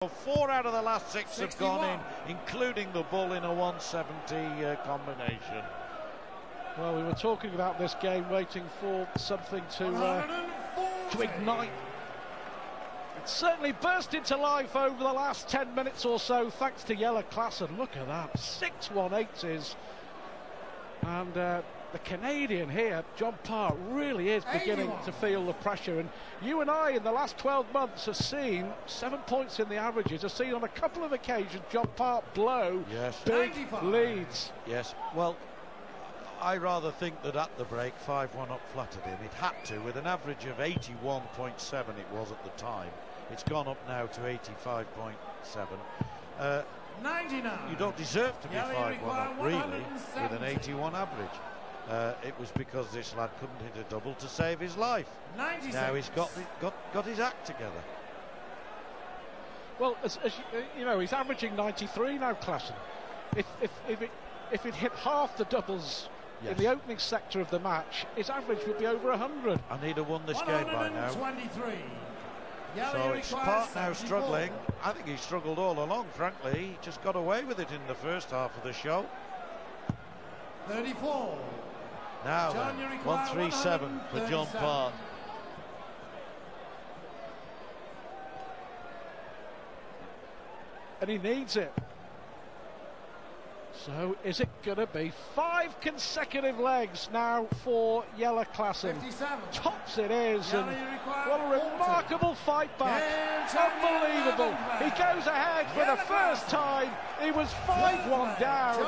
4 out of the last 6 have gone in, including the bull in a 170 combination. Well, we were talking about this game, waiting for something to ignite. It certainly burst into life over the last 10 minutes or so, thanks to Klaasen. Look at that, 6 180s. And the Canadian here, John Park, really is beginning to feel the pressure. And you and I, in the last 12 months, have seen 7 points in the averages. Have seen on a couple of occasions John Park blow big leads. Yes, well, I rather think that at the break, 5-1 up flattered him. It had to, with an average of 81.7 it was at the time. It's gone up now to 85.7. 99. You don't deserve to be 5-1 up, really, with an 81 average. It was because this lad couldn't hit a double to save his life. 96. Now he's got his act together. Well, as you know, he's averaging 93 now, Klaasen. If it hit half the doubles in the opening sector of the match, his average would be over 100. And he'd have won this game by now. 123. So it's Park now struggling. I think he struggled all along, frankly. He just got away with it in the first half of the show. 34. Now then, 137 for John Park. And he needs it. So is it going to be 5 consecutive legs now for Klaasen? 57. Tops it is, and what a remarkable fight back. Unbelievable. He goes ahead for the first time. He was 5-1 down.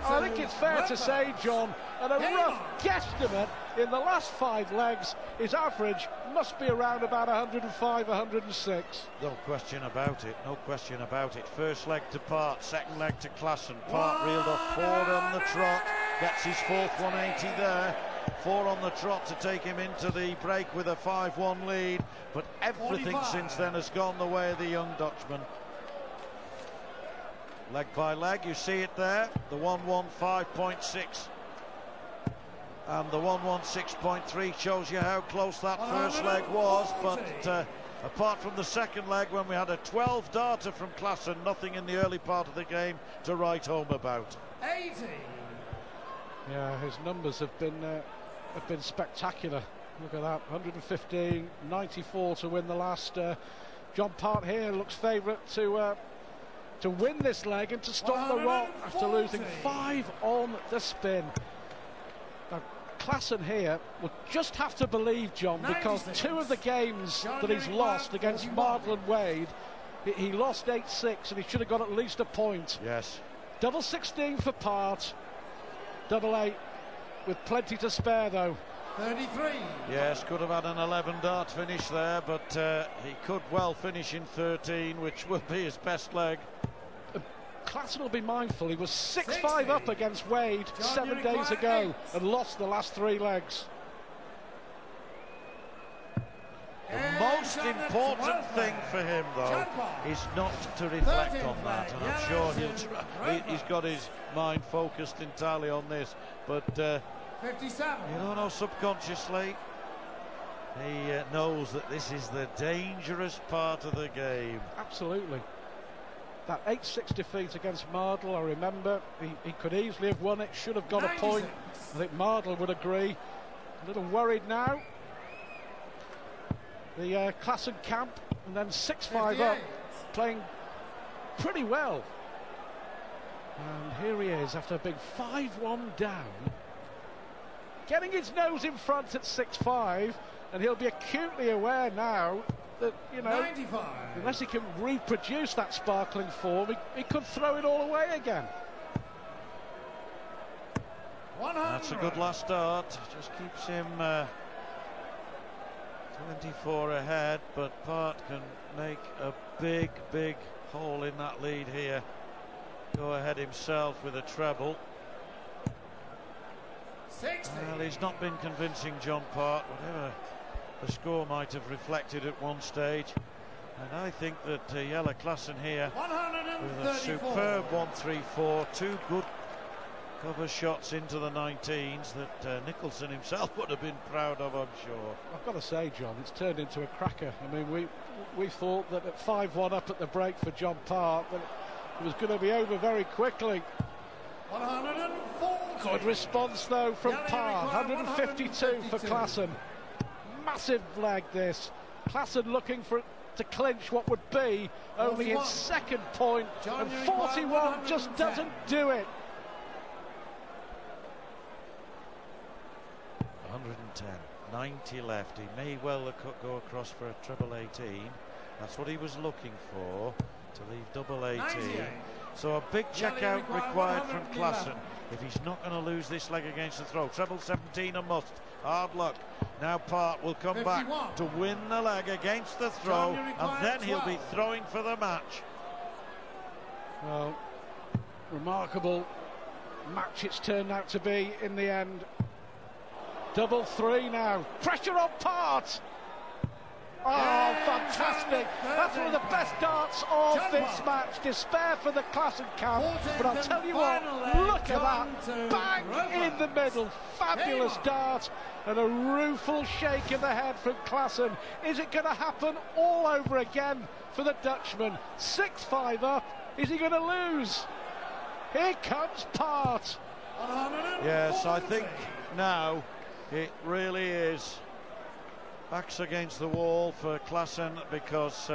I think it's fair to say, John, at a rough guesstimate in the last 5 legs, his average must be around about 105, 106. No question about it, no question about it. First leg to Park, second leg to Klaasen. Park reeled off 4 on the trot, gets his 4th 180 there. 4 on the trot to take him into the break with a 5-1 lead, but everything 45. since then has gone the way of the young Dutchman. Leg by leg, you see it there, the 115.6 and the 116.3 shows you how close that first leg was, but apart from the second leg when we had a 12 darter from Klaasen, nothing in the early part of the game to write home about. 80. Yeah, his numbers have been spectacular. Look at that, 115, 94 to win the last. John Park here looks favourite to win this leg and to stop the rot after losing 5 on the spin. Now, Klaasen here will just have to believe, John, because 2 of the games that he's lost against Mardle and Wade, he lost 8-6 and he should have got at least a point. Yes. Double 16 for Part, double 8 with plenty to spare though. 33. Yes, could have had an 11 dart finish there, but he could well finish in 13, which will be his best leg. Klaasen will be mindful, he was 6-5 up against Wade 7 days ago and lost the last 3 legs. The most important thing for him, though, is not to reflect on that, and I'm sure he's got his mind focused entirely on this, but 57. you don't know, subconsciously he knows that this is the dangerous part of the game. Absolutely. That 8-6 defeat against Mardle, I remember, he could easily have won it, should have got 96. A point. I think Mardle would agree. A little worried now. The Klaasen camp, and then 6-5 up, playing pretty well. And here he is after a big 5-1 down, getting his nose in front at 6-5, and he'll be acutely aware now that, you know, 95. Unless he can reproduce that sparkling form, he could throw it all away again. 100. That's a good last start, just keeps him 24 ahead, but Part can make a big hole in that lead here. Go ahead himself with a treble. 60. Well, he's not been convincing, John Park, whatever the score might have reflected at one stage. And I think that Klaasen here with a superb 134, 2 good Cover shots into the 19s that Nicholson himself would have been proud of, I'm sure. I've got to say, John, it's turned into a cracker. I mean, we thought that at 5-1 up at the break for John Park, that it was going to be over very quickly. 140. Good response, though, from Park. 152 for Klaasen. Massive leg, this. Klaasen looking to clinch what would be only his second point, and 41 just doesn't do it. 110, 90 left. He may well go across for a treble 18. That's what he was looking for, to leave double 18. 98. So a big check out required from Klaasen if he's not going to lose this leg against the throw. Treble 17 a must. Hard luck. Now Part will come 51. back to win the leg against the throw, and then he'll be throwing for the match. Well, remarkable match it's turned out to be in the end. Double 3 now. Pressure on Part. Oh, fantastic. That's one of the best darts of this match. Despair for the Klaasen camp. But I'll tell you what, look at that. Bang in the middle. Fabulous dart. And a rueful shake in the head from Klaasen. Is it going to happen all over again for the Dutchman? 6-5 up. Is he going to lose? Here comes Part. Yes, I think now it really is backs against the wall for Klaasen, because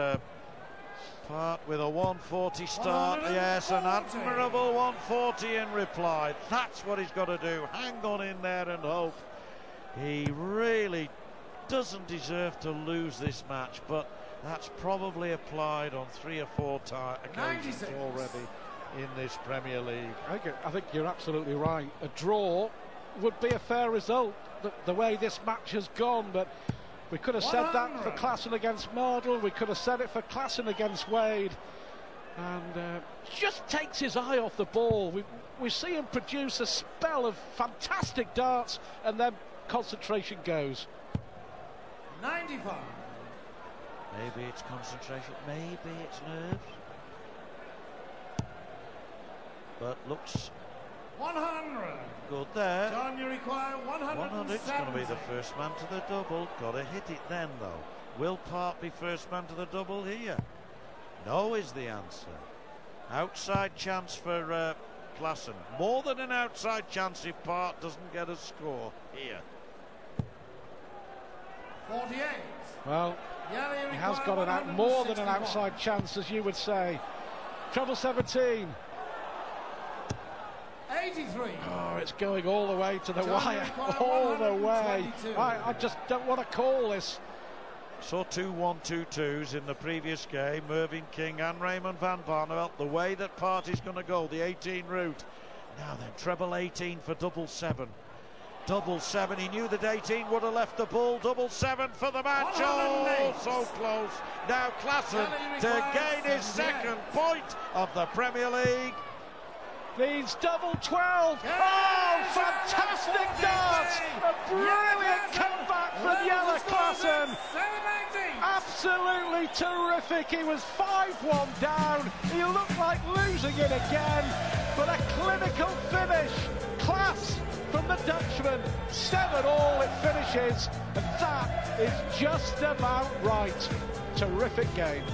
Part with a 140 start. Yes, an admirable 140 in reply. That's what he's got to do. Hang on in there and hope. He really doesn't deserve to lose this match, but that's probably applied on 3 or 4 occasions already in this Premier League. I think you're absolutely right. A draw would be a fair result, the way this match has gone, but we could have said that for Klaasen against Mardle, we could have said it for Klaasen against Wade, and just takes his eye off the ball. We see him produce a spell of fantastic darts, and then concentration goes. 95. Maybe it's concentration, maybe it's nerves, but looks 100. good there. John, you require 170. It's going to be the first man to the double. Got to hit it then, though. Will Part be first man to the double here? No is the answer. Outside chance for Klaasen. More than an outside chance if Part doesn't get a score here. 48. Well, he has got more than an outside chance, as you would say. Treble 17. 83. Oh, it's going all the way to the wire, all the way. I just don't want to call this. Saw 2 1-2-2s in the previous game. Mervyn King and Raymond van Barneveld. The way that Party's going to go, the 18 route. Now then, treble 18 for double 7. Double 7, he knew that 18 would have left the ball. Double 7 for the match. Oh, so close. Now Klaasen to gain his second point of the Premier League. Needs double 12. Oh, fantastic darts! A brilliant comeback from Jelle Klaasen. Absolutely terrific. He was 5-1 down. He looked like losing it again, but a clinical finish. Class from the Dutchman. 7-all it finishes, and that is just about right. Terrific game.